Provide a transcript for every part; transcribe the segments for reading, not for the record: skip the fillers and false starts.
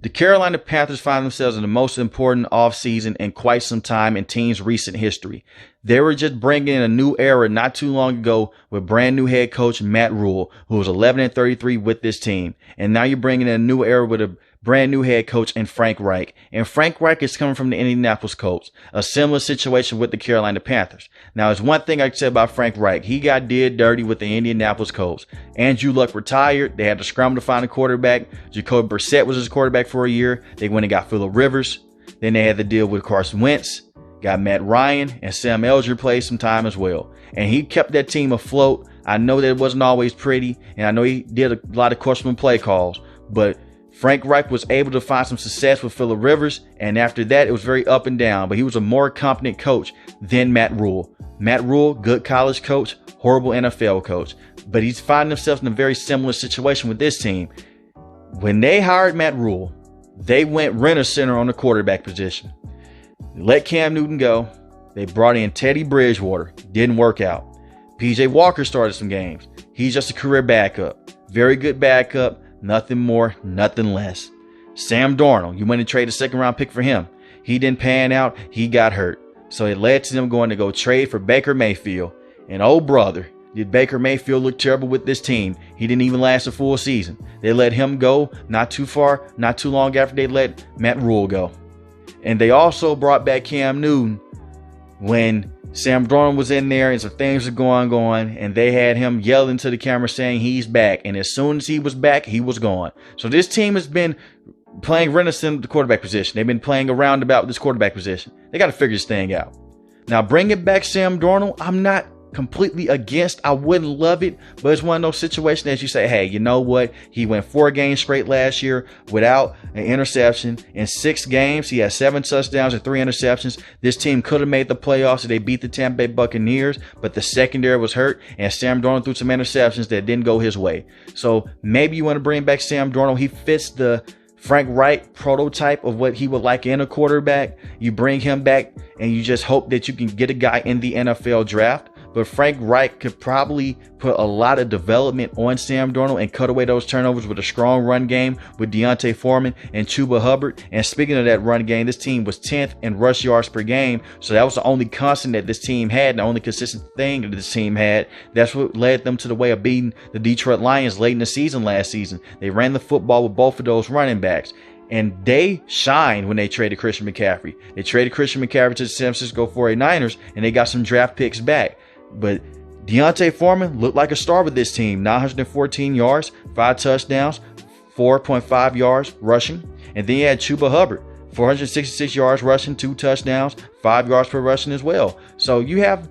The Carolina Panthers find themselves in the most important offseason in quite some time in team's recent history. They were just bringing in a new era not too long ago with brand new head coach Matt Rule, who was 11-33 with this team. And now you're bringing in a new era with a brand new head coach in Frank Reich. And Frank Reich is coming from the Indianapolis Colts, a similar situation with the Carolina Panthers. Now, there's one thing I can say about Frank Reich. He got did dirty with the Indianapolis Colts. Andrew Luck retired. They had to scramble to find a quarterback. Jacoby Brissett was his quarterback for a year. They went and got Phillip Rivers. Then they had to deal with Carson Wentz. Got Matt Ryan, and Sam Elger played some time as well. And he kept that team afloat. I know that it wasn't always pretty, and I know he did a lot of questionable play calls, but Frank Reich was able to find some success with Phillip Rivers, and after that, it was very up and down, but he was a more competent coach than Matt Rule. Matt Rule, good college coach, horrible NFL coach, but he's finding himself in a very similar situation with this team. When they hired Matt Rule, they went rent-a-center on the quarterback position. They let Cam Newton go. They brought in Teddy Bridgewater. Didn't work out. PJ Walker started some games. He's just a career backup. Very good backup. Nothing more, nothing less. Sam Darnold, you went and traded a second-round pick for him. He didn't pan out. He got hurt. So it led to them going to go trade for Baker Mayfield. And oh, brother, did Baker Mayfield look terrible with this team. He didn't even last a full season. They let him go not too long after they let Matt Rule go. And they also brought back Cam Newton when Sam Darnold was in there and some things were going on, and they had him yelling to the camera saying he's back. And as soon as he was back, he was gone. So this team has been playing renaissance at the quarterback position. They've been playing around about this quarterback position. They got to figure this thing out. Now, bringing back Sam Darnold, I'm not completely against. I wouldn't love it, but it's one of those situations that you say, hey, you know what? He went 4 games straight last year without an interception. In 6 games, he had 7 touchdowns and 3 interceptions. This team could have made the playoffs if they beat the Tampa Bay Buccaneers, but the secondary was hurt, and Sam Darnold threw some interceptions that didn't go his way. So maybe you want to bring back Sam Darnold. He fits the Frank Reich prototype of what he would like in a quarterback. You bring him back, and you just hope that you can get a guy in the NFL draft. But Frank Reich could probably put a lot of development on Sam Darnold and cut away those turnovers with a strong run game with Deontay Foreman and Chuba Hubbard. And speaking of that run game, this team was 10th in rush yards per game. So that was the only constant that this team had, the only consistent thing that this team had. That's what led them to the way of beating the Detroit Lions late in the season last season. They ran the football with both of those running backs. And they shined when they traded Christian McCaffrey. They traded Christian McCaffrey to the San Francisco 49ers, and they got some draft picks back. But Deontay Foreman looked like a star with this team. 914 yards, 5 touchdowns, 4.5 yards rushing. And then you had Chuba Hubbard, 466 yards rushing, 2 touchdowns, 5 yards per rushing as well. So you have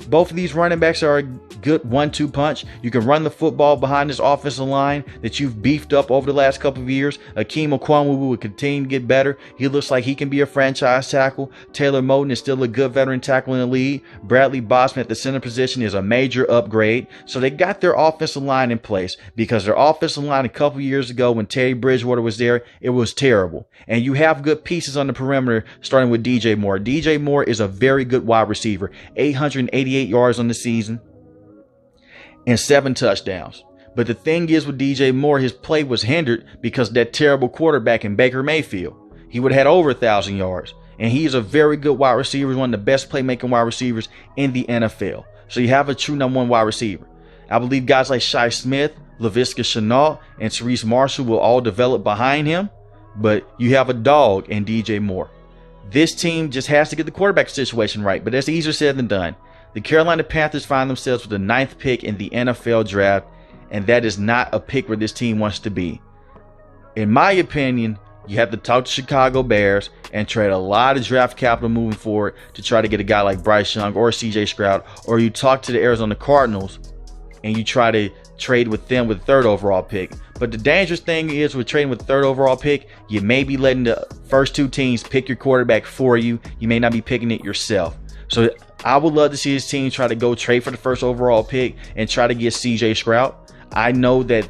both of these running backs are a good 1-2 punch. You can run the football behind this offensive line that you've beefed up over the last couple of years. Akeem Okwonwu will continue to get better. He looks like he can be a franchise tackle. Taylor Moton is still a good veteran tackle in the league. Bradley Bosman at the center position is a major upgrade. So they got their offensive line in place, because their offensive line a couple years ago when Teddy Bridgewater was there, it was terrible. And you have good pieces on the perimeter, starting with DJ Moore. DJ Moore is a very good wide receiver. 888 yards on the season and 7 touchdowns. But the thing is with DJ Moore, his play was hindered because of that terrible quarterback in Baker Mayfield. He would have had over 1,000 yards. And he's a very good wide receiver, one of the best playmaking wide receivers in the NFL. So you have a true number 1 wide receiver. I believe guys like Shi Smith, Laviska Shenault, and Therese Marshall will all develop behind him. But you have a dog in DJ Moore. This team just has to get the quarterback situation right, but that's easier said than done. The Carolina Panthers find themselves with the 9th pick in the NFL draft, and that is not a pick where this team wants to be. In my opinion, you have to talk to Chicago Bears and trade a lot of draft capital moving forward to try to get a guy like Bryce Young or CJ Stroud, or you talk to the Arizona Cardinals and you try to trade with them with the 3rd overall pick. But the dangerous thing is with trading with the 3rd overall pick, you may be letting the first 2 teams pick your quarterback for you. You may not be picking it yourself. So I would love to see his team try to go trade for the 1st overall pick and try to get CJ Stroud. I know that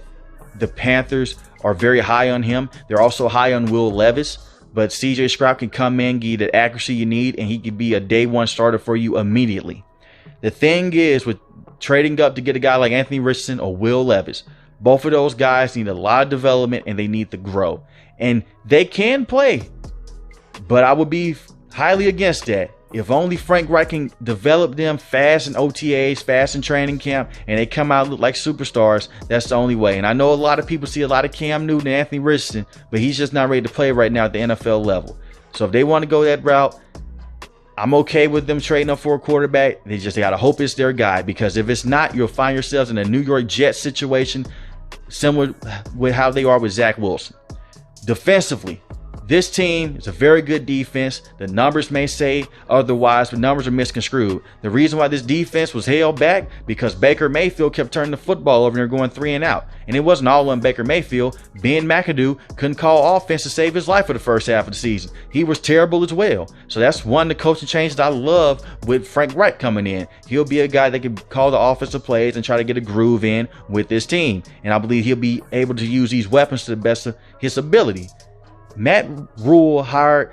the Panthers are very high on him. They're also high on Will Levis. But CJ Stroud can come in, give you the accuracy you need, and he could be a day 1 starter for you immediately. The thing is with trading up to get a guy like Anthony Richardson or Will Levis, Both of those guys need a lot of development and they need to grow. And they can play, but I would be highly against that. If only Frank Reich can develop them fast in OTAs, fast in training camp, and they come out look like superstars, that's the only way. And I know a lot of people see a lot of Cam Newton and Anthony Richardson, but he's just not ready to play right now at the NFL level. So if they want to go that route, I'm okay with them trading up for a quarterback. They got to hope it's their guy, because if it's not, you'll find yourselves in a New York Jets situation similar with how they are with Zach Wilson. Defensively, this team is a very good defense. The numbers may say otherwise, but numbers are misconstrued. The reason why this defense was held back because Baker Mayfield kept turning the football over and they're going 3 and out. And it wasn't all on Baker Mayfield. Ben McAdoo couldn't call offense to save his life for the first half of the season. He was terrible as well. So that's one of the coaching changes I love with Frank Reich coming in. He'll be a guy that can call the offensive plays and try to get a groove in with this team. And I believe he'll be able to use these weapons to the best of his ability. Matt Rule hired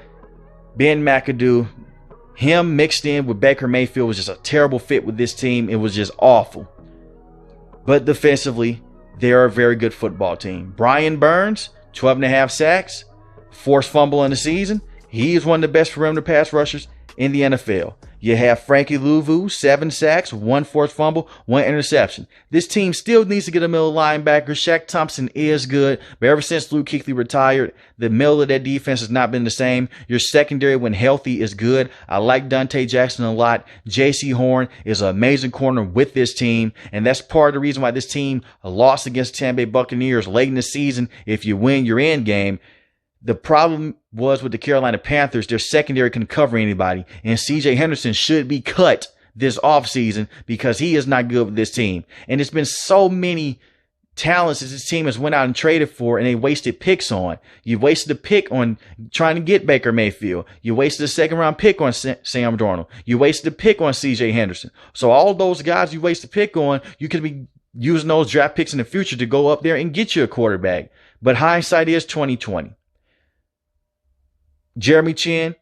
Ben McAdoo. Him mixed in with Baker Mayfield was just a terrible fit with this team. It was just awful. But defensively, they're a very good football team. Brian Burns, 12.5 sacks, forced fumble in the season. He is one of the best perimeter pass rushers in the NFL. You have Frankie Louvu, 7 sacks, 1 forced fumble, 1 interception. This team still needs to get a middle linebacker. Shaq Thompson is good, but ever since Luke Kuechly retired, the middle of that defense has not been the same. Your secondary, when healthy, is good. I like Dante Jackson a lot. J.C. Horn is an amazing corner with this team, and that's part of the reason why this team lost against Tampa Bay Buccaneers late in the season. If you win, you're in game. The problem was with the Carolina Panthers, their secondary couldn't cover anybody. And C.J. Henderson should be cut this offseason because he is not good with this team. And it's been so many talents that this team has went out and traded for and they wasted picks on. You wasted a pick on trying to get Baker Mayfield. You wasted a second-round pick on Sam Darnold. You wasted a pick on C.J. Henderson. So all those guys you wasted a pick on, you could be using those draft picks in the future to go up there and get you a quarterback. But hindsight is 2020. Jeremy Chin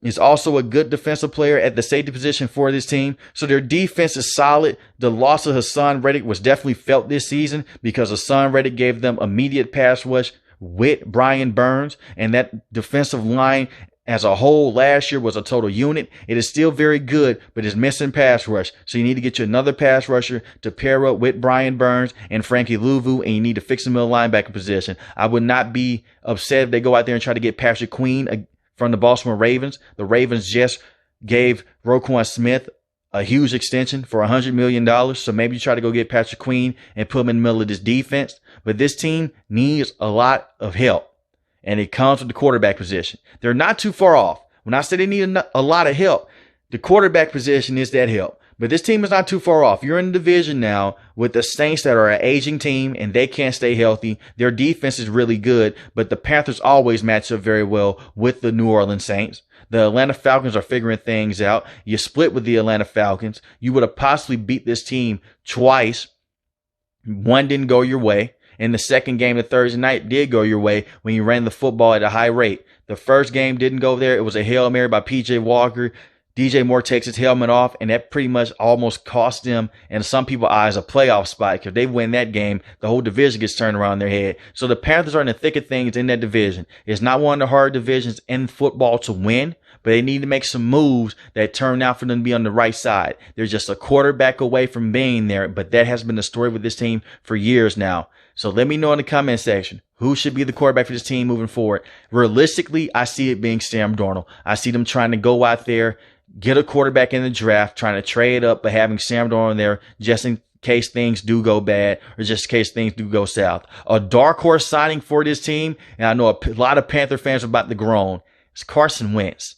is also a good defensive player at the safety position for this team. So their defense is solid. The loss of Hassan Reddick was definitely felt this season because Hassan Reddick gave them immediate pass rush with Brian Burns. And that defensive line as a whole last year was a total unit. It is still very good, but it's missing pass rush. So you need to get you another pass rusher to pair up with Brian Burns and Frankie Louvu, and you need to fix the middle linebacker position. I would not be upset if they go out there and try to get Patrick Queen from the Baltimore Ravens. The Ravens just gave Roquan Smith a huge extension for $100 million. So maybe you try to go get Patrick Queen and put him in the middle of this defense. But this team needs a lot of help. And it comes with the quarterback position. They're not too far off. When I say they need a lot of help, the quarterback position is that help. But this team is not too far off. You're in the division now with the Saints that are an aging team and they can't stay healthy. Their defense is really good, but the Panthers always match up very well with the New Orleans Saints. The Atlanta Falcons are figuring things out. You split with the Atlanta Falcons. You would have possibly beat this team twice. One didn't go your way. And the second game of Thursday night did go your way when you ran the football at a high rate. The first game didn't go there. It was a Hail Mary by P.J. Walker. DJ Moore takes his helmet off, and that pretty much almost cost them, in some people's eyes, a playoff spot. Because if they win that game, the whole division gets turned around their head. So the Panthers are in the thick of things in that division. It's not one of the hard divisions in football to win, but they need to make some moves that turn out for them to be on the right side. They're just a quarterback away from being there, but that has been the story with this team for years now. So let me know in the comment section who should be the quarterback for this team moving forward. Realistically, I see it being Sam Darnold. I see them trying to go out there, get a quarterback in the draft, trying to trade up, but having Sam Darnold there just in case things do go bad or just in case things do go south. A dark horse signing for this team, and I know a lot of Panther fans are about to groan, it's Carson Wentz.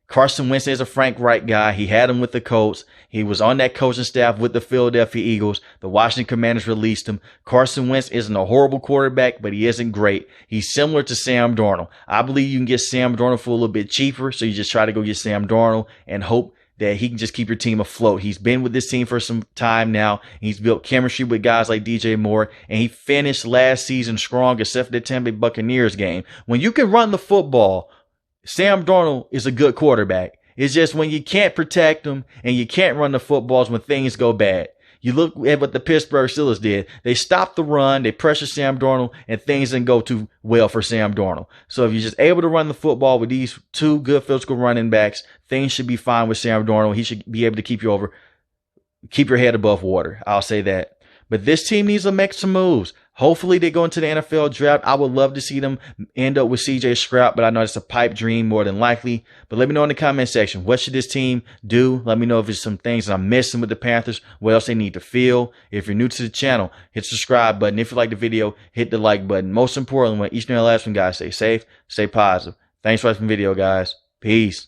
Carson Wentz is a Frank Reich guy. He had him with the Colts. He was on that coaching staff with the Philadelphia Eagles. The Washington Commanders released him. Carson Wentz isn't a horrible quarterback, but he isn't great. He's similar to Sam Darnold. I believe you can get Sam Darnold for a little bit cheaper, so you just try to go get Sam Darnold and hope that he can just keep your team afloat. He's been with this team for some time now. He's built chemistry with guys like DJ Moore, and he finished last season strong except for the Tampa Bay Buccaneers game. When you can run the football, Sam Darnold is a good quarterback. It's just when you can't protect him and you can't run the footballs when things go bad. You look at what the Pittsburgh Steelers did. They stopped the run, they pressured Sam Darnold, and things didn't go too well for Sam Darnold. So if you're just able to run the football with these two good physical running backs, things should be fine with Sam Darnold. He should be able to keep your head above water. I'll say that. But this team needs to make some moves. Hopefully they go into the NFL draft. I would love to see them end up with CJ Stroud, but I know it's a pipe dream more than likely. But let me know in the comment section, what should this team do? Let me know if there's some things I'm missing with the Panthers, what else they need to fill. If you're new to the channel, hit the subscribe button. If you like the video, hit the like button. Most importantly, when each and every last one, guys, stay safe, stay positive. Thanks for watching the video, guys. Peace.